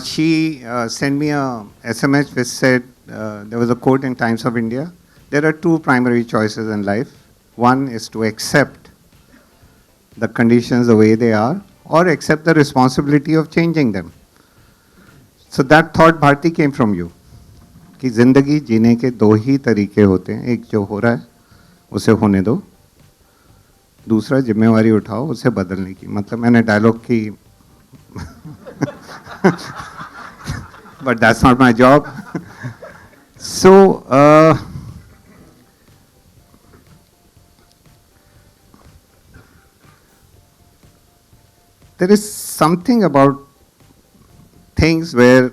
She sent me a SMS which said there was a quote in Times of India. There are two primary choices in life. One is to accept the conditions the way they are, or accept the responsibility of changing them. So that thought, Bharti, came from you. कि ज़िंदगी जीने के दो ही तरीके होते हैं, एक जो हो रहा है उसे होने दो, दूसरा जिम्मेवारी उठाओ उसे बदलने की. मतलब मैंने डायलॉग की but that's not my job. So there is something about things where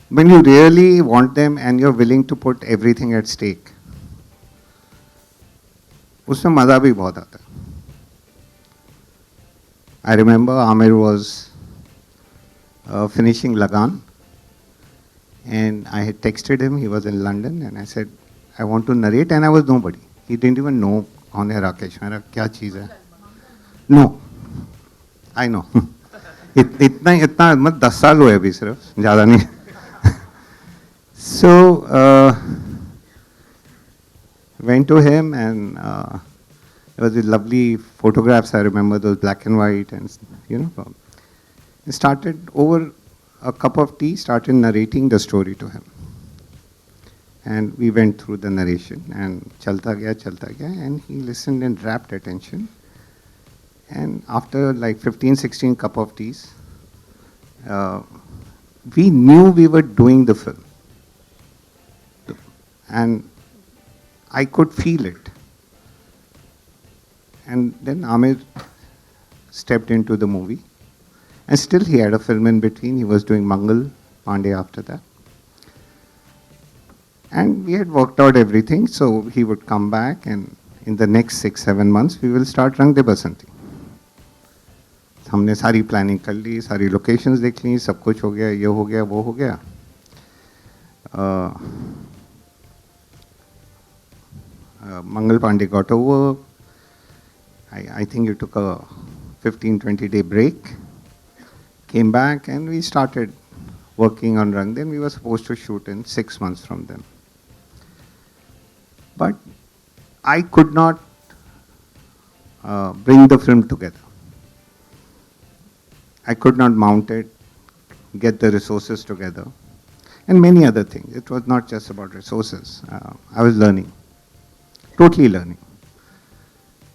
when you really want them and you're willing to put everything at stake, उसमें मज़ा भी बहुत आता है. I remember Amir was finishing Lagan, and I had texted him. He was in London, and I said, I want to narrate, and I was nobody. He didn't even know कौन है राकेश मेहरा, क्या चीज़ है. No, I know. इतना मत 10 साल हुए अभी सिर्फ, ज़्यादा नहीं. So went to him, and there was lovely photographs. I remember those black and white, and started over a cup of tea, started narrating the story to him. And we went through the narration, and chalta gaya, and he listened in rapt attention. And after like 15, 16 cup of teas, we knew we were doing the film. And I could feel it. And then Amir stepped into the movie. And still he had a film in between. He was doing Mangal Pandey after that. And we had worked out everything, so he would come back, and in the next 6-7 months, we will start Rang De Basanti. हमने सारी planning कर ली, सारी locations देख ली, सब कुछ हो गया, ये हो गया, वो हो गया. Mangal Pandey got over. I think you took a 15-20 day break, came back, and we started working on Rang. Then we were supposed to shoot in 6 months from then. But I could not bring the film together. I could not mount it, get the resources together, and many other things. It was not just about resources. I was learning, totally learning.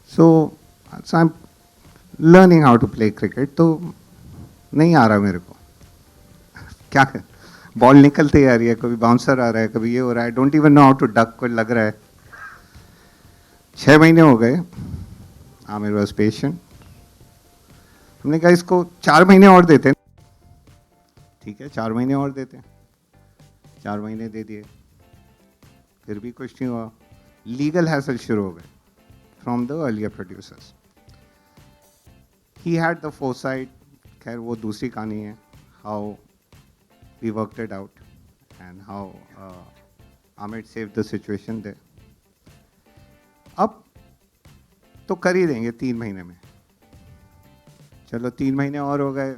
So I'm learning how to play cricket. तो नहीं आ रहा मेरे को. क्या कर? Ball निकलते आ रही है, कभी बाउंसर आ रहा है, कभी ये हो रहा है. Don't even know how to duck. कोई लग रहा है. 6 महीने हो गए. Aamir was patient. हमने कहा इसको 4 महीने और देते. ठीक है, 4 महीने और देते. 4 महीने दे दिए, फिर भी कुछ नहीं हुआ. लीगल हैसल शुरू हो गए from the earlier producers. He had the foresight. खैर वो दूसरी कहानी है. How we worked it out and how Amit saved the situation there. अब तो कर ही देंगे 3 महीने में. चलो 3 महीने और हो गए,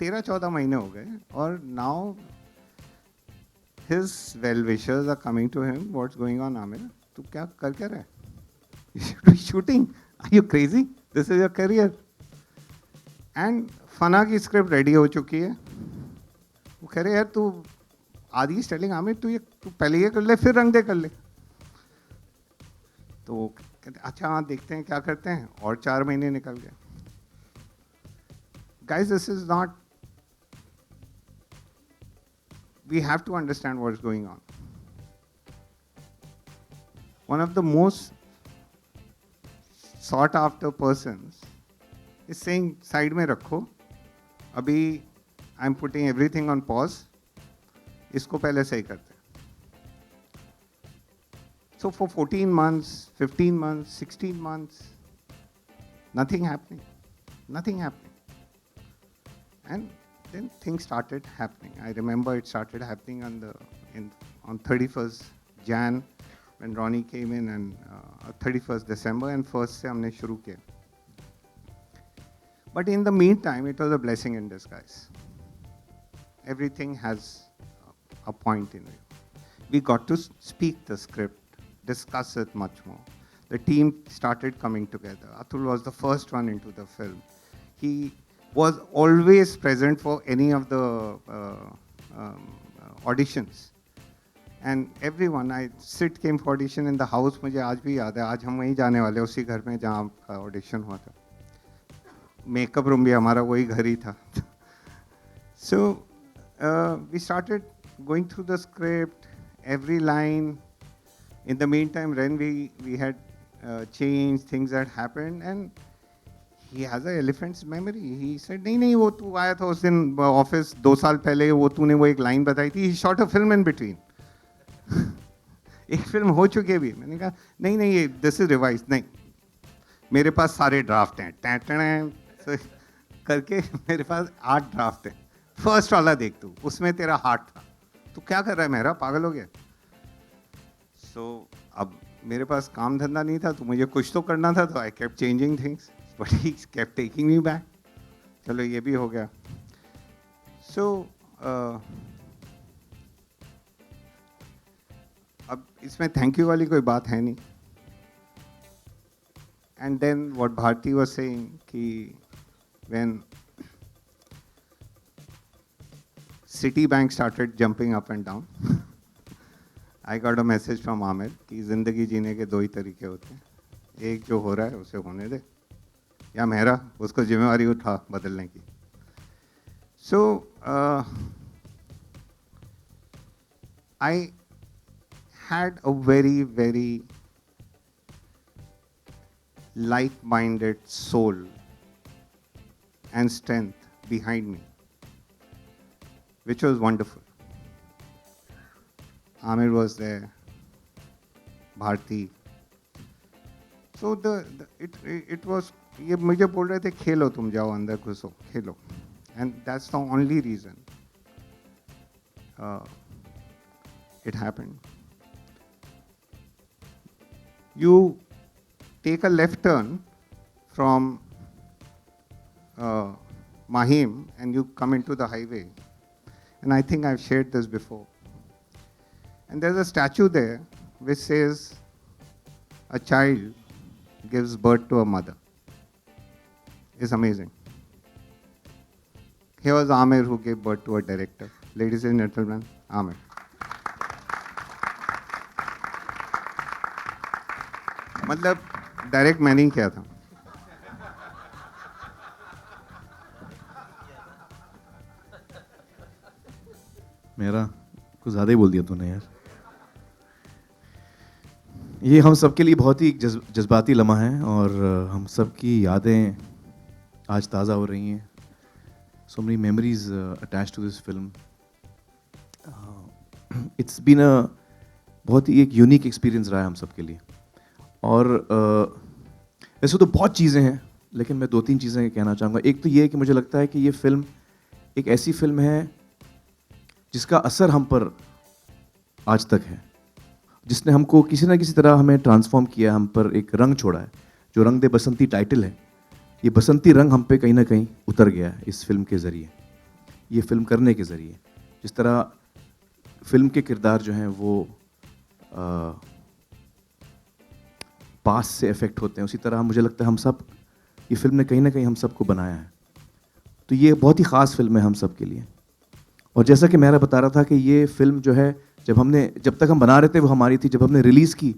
13-14 महीने हो गए, और now his well-wishers are coming to him. What's going on, Amir? तू क्या कर क्या रहा है? You should be shooting. Are you crazy? This is your career. And फना की स्क्रिप्ट रेडी हो चुकी है. वो कह रहे यार तू आदि स्टेलिंग आमिर तू पहले ये कर ले, फिर रंग दे कर ले. तो कहते अच्छा हाँ देखते हैं क्या करते हैं. और 4 महीने निकल गए. Guys, this is not. We have to understand what's going on. One of the most sought after persons is saying side में रखो, अभी I'm putting everything on pause. इसको पहले सही करते. So for 14 months, 15 months, 16 months, nothing happening. Nothing happening. And then things started happening. I remember it started happening on 31st Jan when Ronnie came in, and 31st December, and 1st से हमने शुरू किया. But in the meantime, it was a blessing in disguise. Everything has a point in it. We got to speak the script, discuss it much more. The team started coming together. Atul was the first one into the film. He was always present for any of the auditions. And everyone, I Sid came for audition in the house, मुझे आज भी याद है, आज हम वहीं जाने वाले उसी घर में जहाँ आपका ऑडिशन हुआ था. मेकअप रूम भी हमारा वही घर ही था. So we started going through the script, every line. In the meantime, when we had changed, things that happened, and he has an elephant's memory. He said, नहीं वो तू आया था उस दिन ऑफिस 2 साल पहले, वो तूने वो एक लाइन बताई थी. He shot a film in between. एक फिल्म हो चुकी है भी. मैंने कहा नहीं ये दिस इज रिवाइज. नहीं, मेरे पास सारे ड्राफ्ट हैं, टैं करके मेरे पास 8 ड्राफ्ट हैं. फर्स्ट वाला देख तू, उसमें तेरा हार्ट था. तू क्या कर रहा है मेरा, पागल हो गया. सो अब मेरे पास काम धंधा नहीं था, तो मुझे कुछ तो करना था, तो I kept changing things, but he kept taking me back. चलो ये भी हो गया. सो अब इसमें थैंक यू वाली कोई बात है नहीं. And then what Bharti was saying कि when Citibank started jumping up and down, I got a message from Amir कि ज़िंदगी जीने के 2 ही तरीके होते हैं. एक जो हो रहा है उसे होने दे, या मेरा उसको जिम्मेवारी उठा बदलने की. So I had a very, very like-minded soul and strength behind me, which was wonderful. Amir was there, Bharti. So it was, ये मुझे बोल रहे थे खेलो, तुम जाओ अंदर घुसो, खेलो. And that's the only reason it happened. You take a left turn from Mahim and you come into the highway. And I think I've shared this before. And there's a statue there which says, a child gives birth to a mother. It's amazing. Here was Amir who gave birth to a director. Ladies and gentlemen, Amir. मतलब direct मैंने ही किया था. मेरा कुछ ज़्यादा ही बोल दिया तूने यार. ये हम सब के लिए बहुत ही जज्बाती लम्हा है और हम सब की यादें आज ताज़ा हो रही हैं. So many memories attached to this film. It's been a बहुत ही एक यूनिक एक्सपीरियंस रहा है हम सब के लिए. और वैसे तो बहुत चीज़ें हैं, लेकिन मैं 2-3 चीज़ें कहना चाहूँगा. एक तो ये है कि मुझे लगता है कि ये फिल्म एक ऐसी फिल्म है जिसका असर हम पर आज तक है, जिसने हमको किसी ना किसी तरह हमें ट्रांसफॉर्म किया, हम पर एक रंग छोड़ा है. जो रंग दे बसंती टाइटल है, ये बसंती रंग हम पे कहीं ना कहीं उतर गया है इस फिल्म के ज़रिए, ये फिल्म करने के ज़रिए. जिस तरह फिल्म के किरदार जो हैं वो पास से इफ़ेक्ट होते हैं, उसी तरह मुझे लगता है हम सब, ये फिल्म ने कहीं ना कहीं हम सबको बनाया है. तो ये बहुत ही ख़ास फिल्म है हम सब के लिए. और जैसा कि मेरा बता रहा था कि ये फिल्म जो है, जब तक हम बना रहे थे वो हमारी थी, जब हमने रिलीज़ की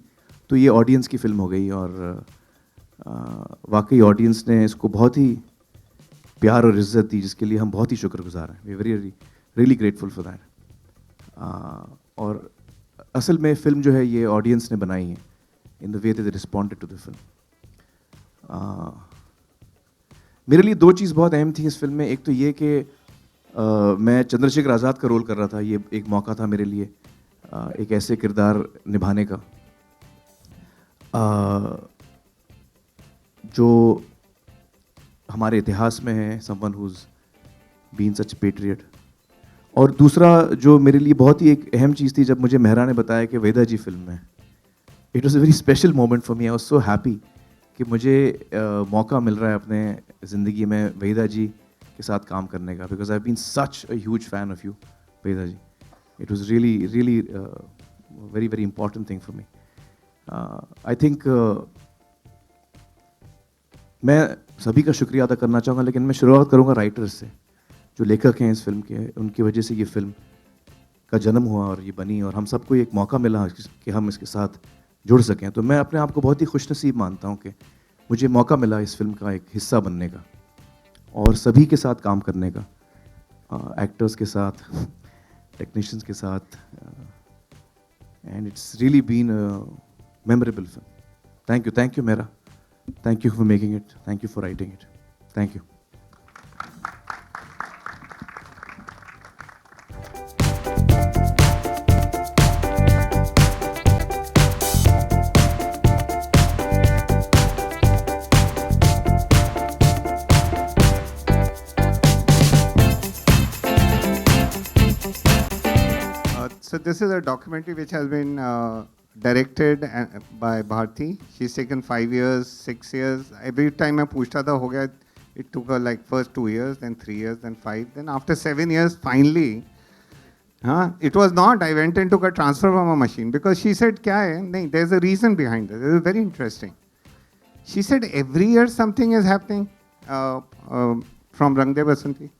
तो ये ऑडियंस की फ़िल्म हो गई. और वाकई ऑडियंस ने इसको बहुत ही प्यार और इज़्ज़त दी, जिसके लिए हम बहुत ही शुक्रगुजार हैं. We very really grateful for that. और असल में फ़िल्म जो है ये ऑडियंस ने बनाई है in the way they responded to the film. मेरे लिए 2 चीज़ बहुत अहम थी इस फिल्म में. एक तो ये कि मैं चंद्रशेखर आज़ाद का रोल कर रहा था. ये एक मौका था मेरे लिए एक ऐसे किरदार निभाने का जो हमारे इतिहास में है, someone who's been such patriot. और दूसरा जो मेरे लिए बहुत ही एक अहम चीज़ थी, जब मुझे मेहरा ने बताया कि वेदा जी फिल्म में, it was a very special moment for me. I was so happy कि मुझे मौका मिल रहा है अपने ज़िंदगी में वेदा जी के साथ काम करने का, because I been such a huge fan of you Veda ji. It was really very very important thing for me. I think मैं सभी का शुक्रिया अदा करना चाहूँगा, लेकिन मैं शुरुआत करूँगा राइटर्स से, जो लेखक हैं इस फिल्म के। उनकी वजह से ये फिल्म का जन्म हुआ और ये बनी, और हम सबको एक मौका मिला कि हम इसके साथ जुड़ सकें। तो मैं अपने आप को बहुत ही खुशनसीब मानता हूँ कि मुझे मौका मिला इस फिल्म का एक हिस्सा बनने का और सभी के साथ काम करने का, एक्टर्स के साथ, टेक्नीशियंस के साथ, and it's really been a memorable film. Thank you मेरा, thank you for making it, thank you for writing it, thank you. So this is a documentary which has been directed by Bharti. She's taken 5 years, 6 years. Every time I पूछता था हो गया, it took her like first 2 years, then 3 years, then 5. Then after 7 years, finally, it was not. I went and took a transfer from a machine because she said, क्या है? नहीं, there's a reason behind it. It is very interesting. She said every year something is happening from Rang De Basanti.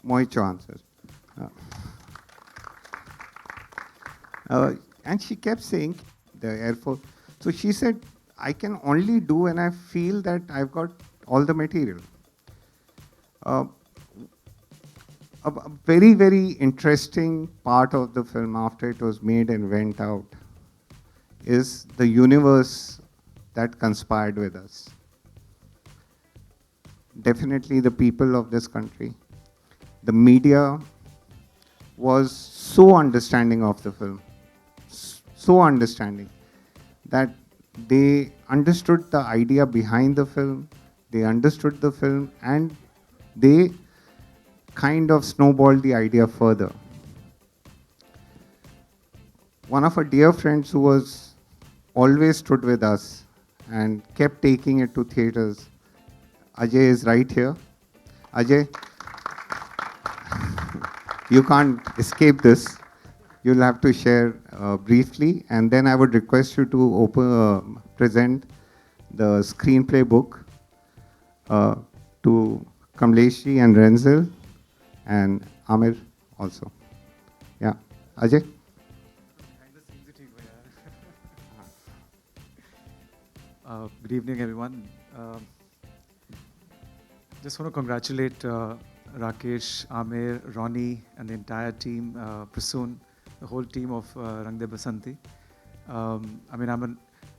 Mohit Chauhan, sir. And she kept saying, the Air Force. So she said, I can only do when I feel that I've got all the material. A very, very interesting part of the film after it was made and went out is the universe that conspired with us. Definitely the people of this country. The media was so understanding of the film, so understanding that they understood the idea behind the film, they understood the film, and they kind of snowballed the idea further. One of our dear friends who was always stood with us and kept taking it to theaters, Ajay is right here. Ajay, you can't escape this. You'll have to share briefly, and then I would request you to present the screenplay book to Kamlesh and Renzel and Amir also. Yeah, Ajay. Good evening, everyone. Just want to congratulate Rakesh, Amir, Ronnie, and the entire team, Prasoon, the whole team of Rang De Basanti. I mean, I'm a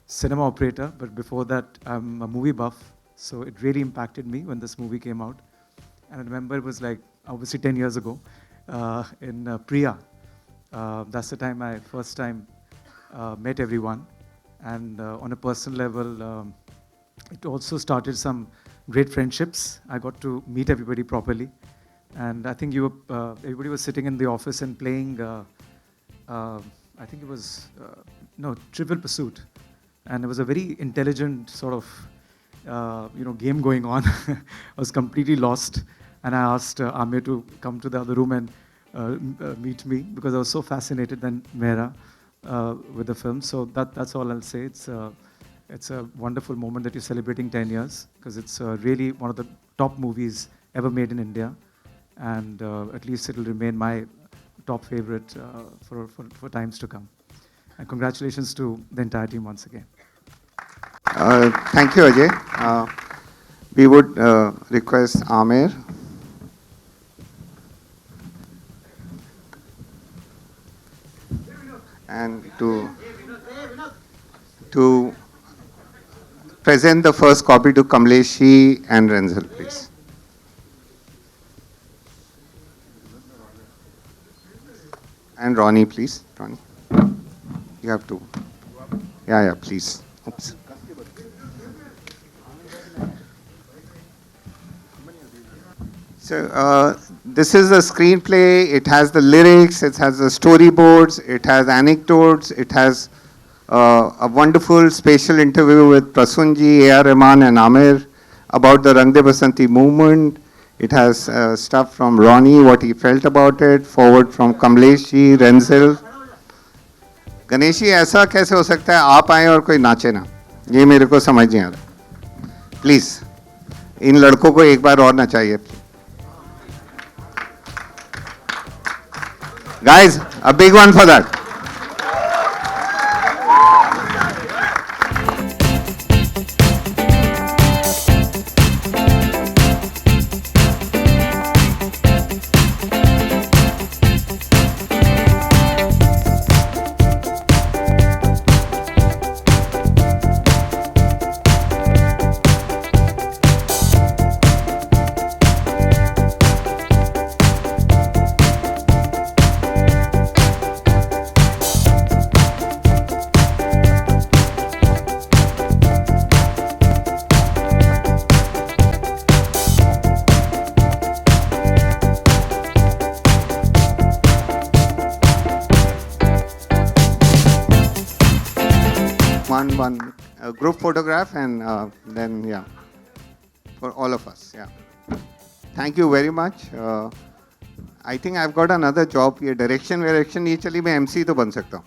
cinema operator, but before that, I'm a movie buff. So it really impacted me when this movie came out. And I remember it was like, obviously 10 years ago, in Priya. That's the time I first time met everyone. And on a personal level, it also started some great friendships. I got to meet everybody properly. And I think everybody was sitting in the office and playing, I think it was, Trivial Pursuit. And it was a very intelligent sort of, game going on. I was completely lost. And I asked Amir to come to the other room and meet me because I was so fascinated then Mehra with the film. So that's all I'll say. It's a wonderful moment that you're celebrating 10 years because it's really one of the top movies ever made in India. And at least it'll remain my top favorite for times to come. And congratulations to the entire team once again. Thank you, Ajay. We would request Amir. And to present the first copy to Kamleshi and Renzel, please. And Ronnie, please. Ronnie, you have to. Yeah, please. Oops. So this is a screenplay. It has the lyrics, it has the storyboards, it has anecdotes, it has a wonderful special interview with Prasunji, A.R. Rahman and Amir about the Rang De Basanti movement. It has stuff from Ronnie, what he felt about it, forward from Kamlesh ji, Renzel. Ganesh ji, ऐसा कैसे हो सकता है आप आए और कोई नाचे ना? ये मेरे को समझ नहीं आ रहा. प्लीज इन लड़कों को एक बार और ना चाहिए. Guys, a big one for that. One group photograph and then yeah, for all of us. Yeah. Thank you very much. I think I've got another job. ये direction ये चली मैं MC तो बन सकता हूँ.